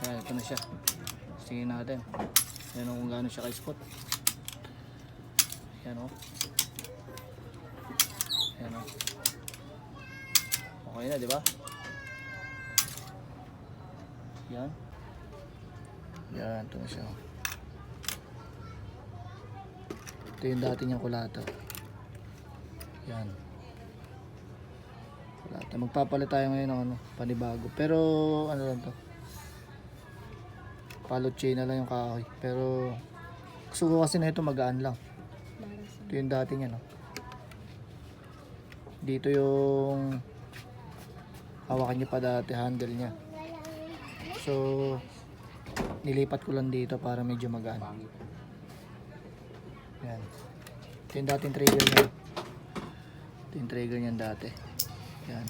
Ayan, ito na siya. Tingin natin. Ayan kung gaano siya ka-spot. Ayan o. Ayan o. Okay na, di ba? Yan. Yan, ito na siya. Ito yung dati niyang kulata. Yan. Kulata. Magpapalit tayo ngayon ng ano, panibago. Pero ano lang to. Palot chain na lang yung kahoy. Pero gusto ko kasi na ito magaan lang. Ito yung dati niya, no? Dito yung hawakan niya pa dati, handle niya. So nilipat ko lang dito para medyo magaan. Yan. Ito yung dating trigger niya. Ito yung trigger niya dati. Yan.